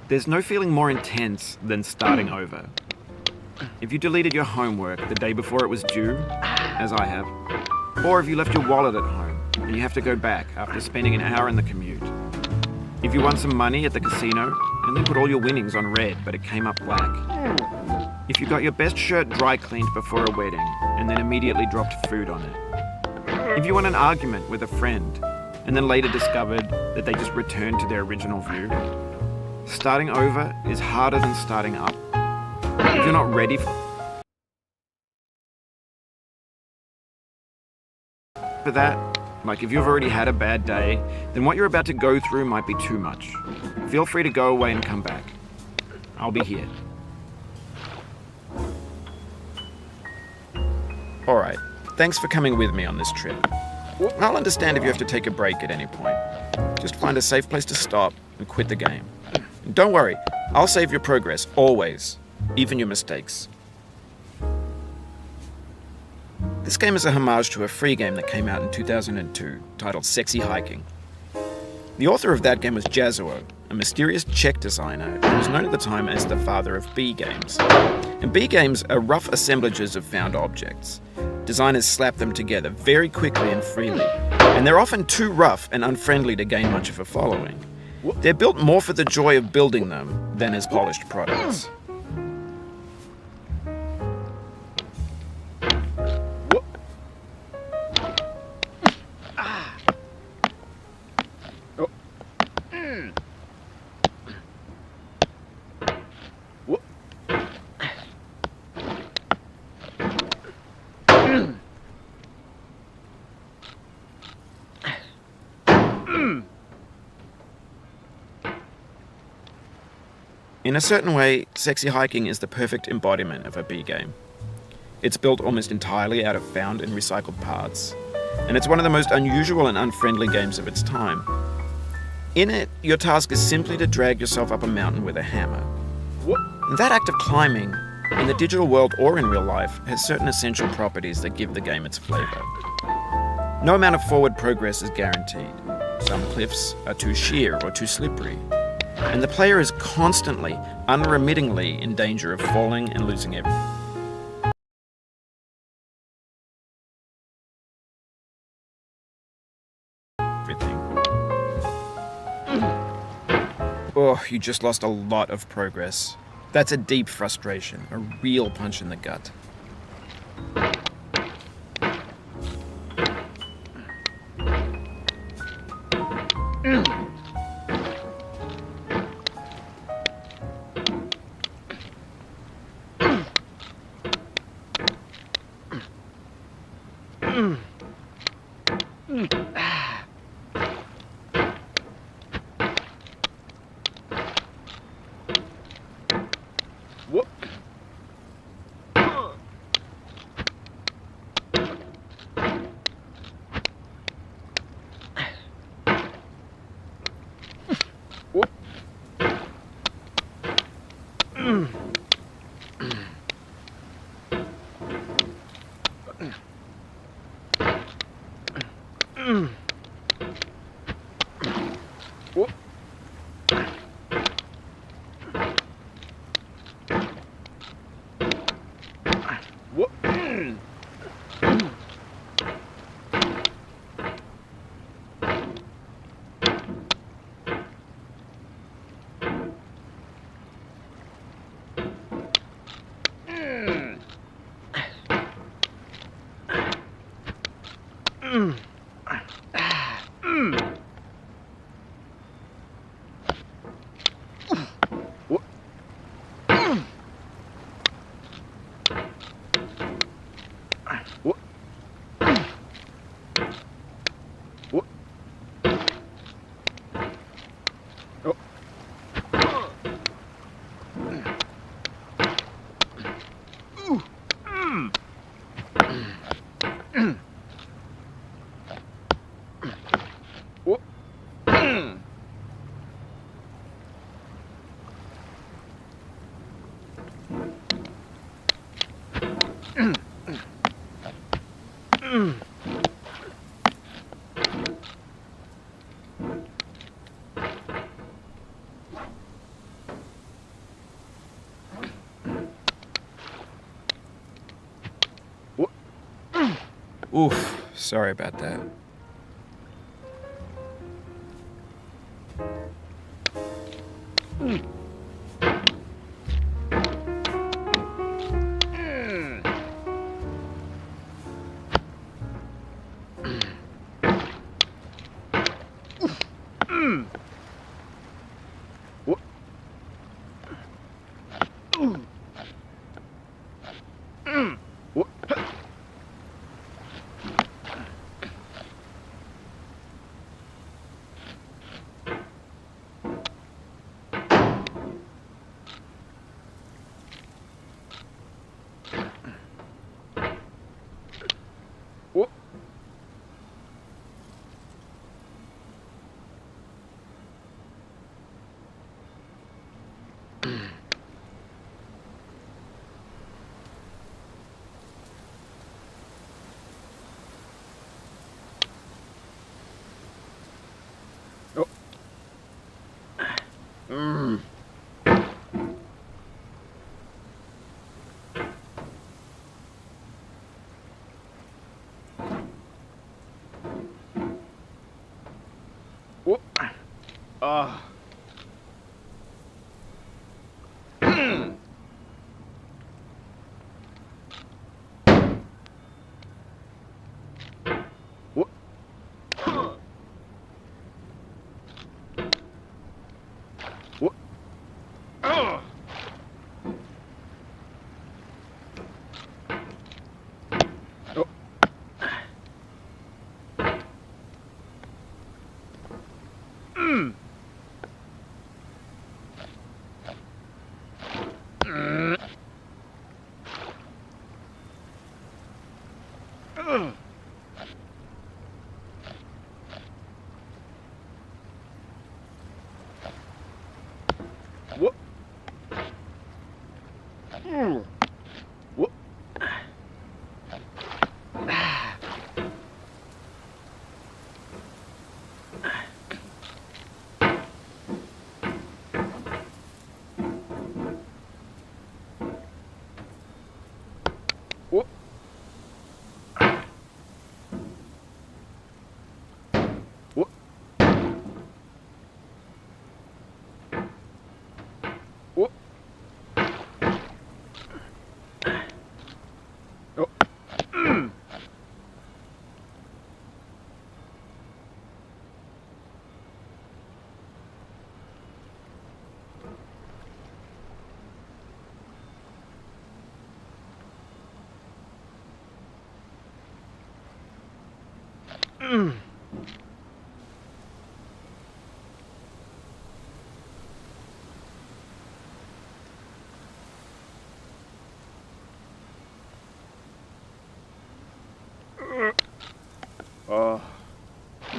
There's no feeling more intense than starting over. If you deleted your homework the day before it was due, as I have, or if you left your wallet at home and you have to go back after spending an hour in the commute. If you won some money at the casino and then put all your winnings on red but it came up black. If you got your best shirt dry cleaned before a wedding and then immediately dropped food on it. If you won an argument with a friend and then later discovered that they just returned to their original view. Starting over is harder than starting up. If you're not ready for that, like if you've already had a bad day, then what you're about to go through might be too much. Feel free to go away and come back. I'll be here. Alright, thanks for coming with me on this trip. I'll understand if you have to take a break at any point. Just find a safe place to stop and quit the game. And don't worry, I'll save your progress, always, even your mistakes. This game is a homage to a free game that came out in 2002, titled Sexy Hiking. The author of that game was Jazuo, a mysterious Czech designer who was known at the time as the father of B games. And B games are rough assemblages of found objects. Designers slap them together very quickly and freely, and they're often too rough and unfriendly to gain much of a following. They're built more for the joy of building them than as polished products. In a certain way, Sexy Hiking is the perfect embodiment of a B game. It's built almost entirely out of found and recycled parts, and it's one of the most unusual and unfriendly games of its time. In it, your task is simply to drag yourself up a mountain with a hammer. And that act of climbing, in the digital world or in real life, has certain essential properties that give the game its flavor. No amount of forward progress is guaranteed. Some cliffs are too sheer or too slippery. And the player is constantly, unremittingly in danger of falling and losing everything. Oh, you just lost a lot of progress. That's a deep frustration, a real punch in the gut. Oof, sorry about that.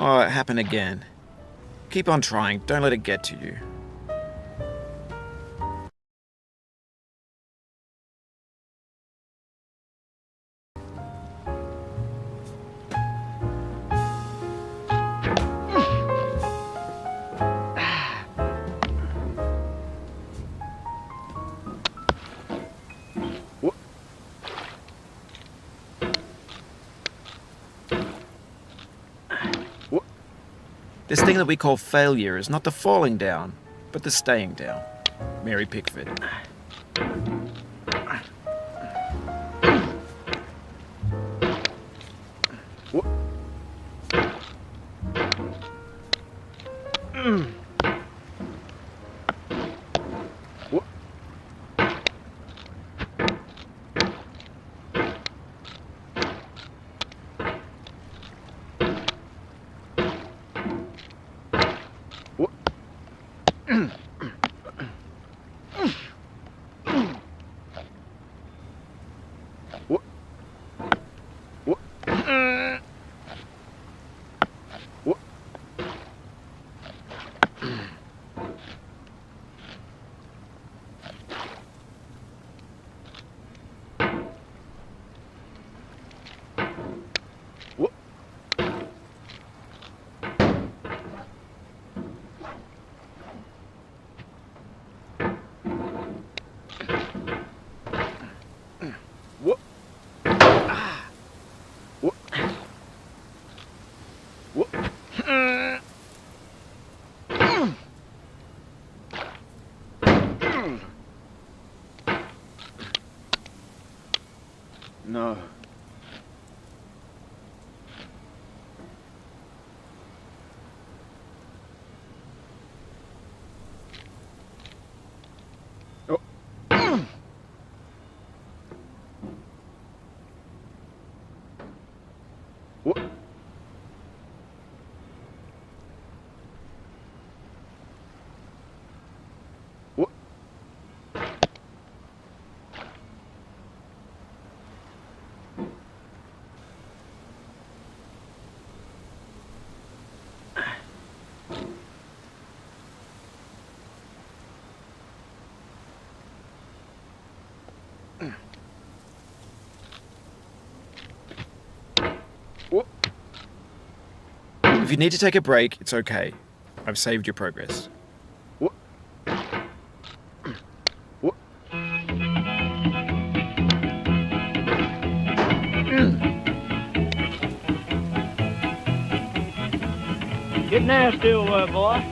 Oh, it happened again. Keep on trying, don't let it get to you. This thing that we call failure is not the falling down, but the staying down. Mary Pickford. Whoop. Whoop. Whoop. No. Oh. Whoop. Whoop. Whoop. If you need to take a break, it's okay. I've saved your progress. Whoop. Whoop. Get nasty over there, boy.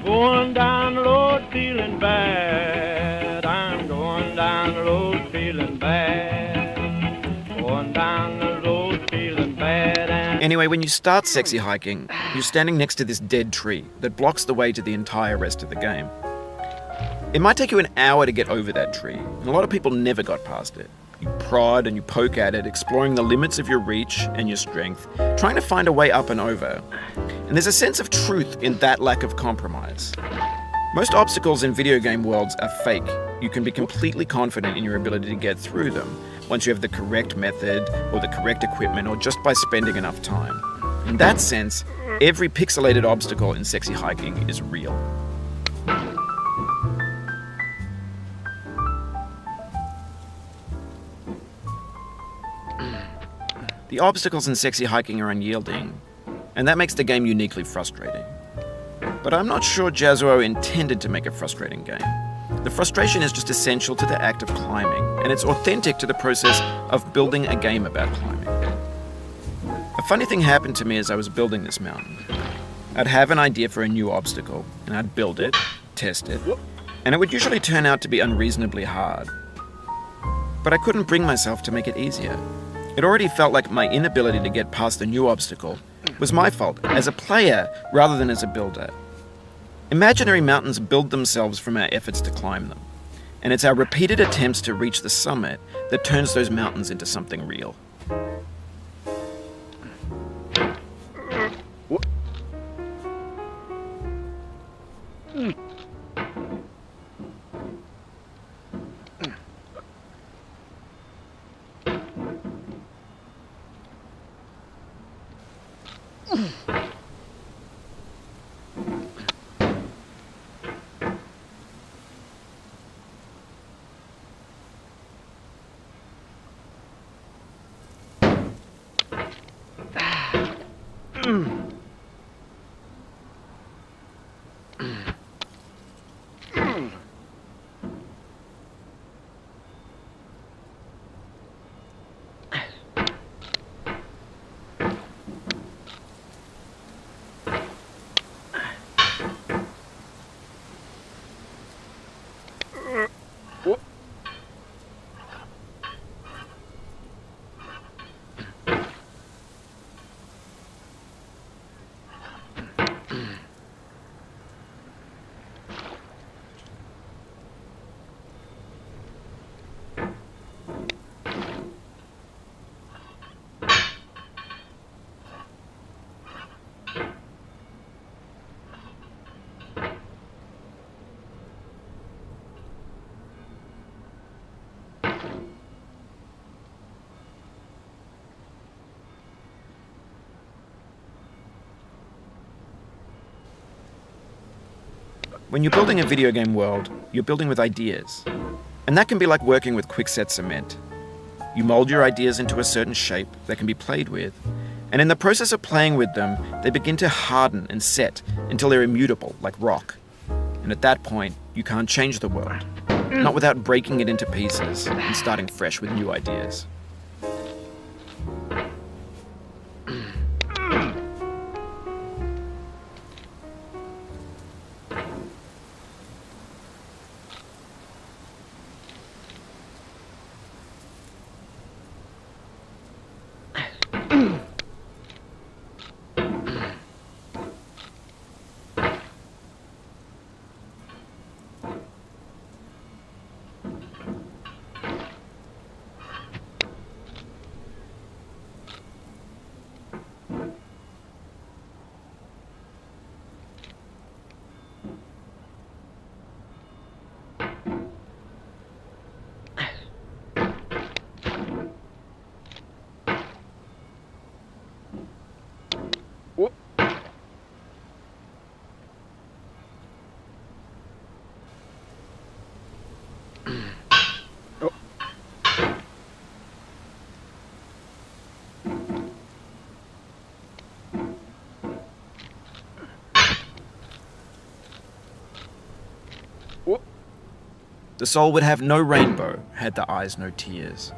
Going down the road feeling bad. I'm going down the road feeling bad. Going down the road feeling bad. Anyway, when you start sexy hiking, you're standing next to this dead tree that blocks the way to the entire rest of the game. It might take you an hour to get over that tree, and a lot of people never got past it. You prod and you poke at it, exploring the limits of your reach and your strength, trying to find a way up and over. And there's a sense of truth in that lack of compromise. Most obstacles in video game worlds are fake. You can be completely confident in your ability to get through them once you have the correct method or the correct equipment or just by spending enough time. In that sense, every pixelated obstacle in sexy hiking is real. The obstacles in sexy hiking are unyielding, and that makes the game uniquely frustrating. But I'm not sure Jazzuo intended to make a frustrating game. The frustration is just essential to the act of climbing, and it's authentic to the process of building a game about climbing. A funny thing happened to me as I was building this mountain. I'd have an idea for a new obstacle, and I'd build it, test it, and it would usually turn out to be unreasonably hard. But I couldn't bring myself to make it easier. It already felt like my inability to get past the new obstacle was my fault as a player rather than as a builder. Imaginary mountains build themselves from our efforts to climb them, and it's our repeated attempts to reach the summit that turns those mountains into something real. When you're building a video game world, you're building with ideas. And that can be like working with quickset cement. You mold your ideas into a certain shape that can be played with, And in the process of playing with them, they begin to harden and set until they're immutable, like rock. And at that point, you can't change the world. Not without breaking it into pieces and starting fresh with new ideas. The soul would have no rainbow had the eyes no tears.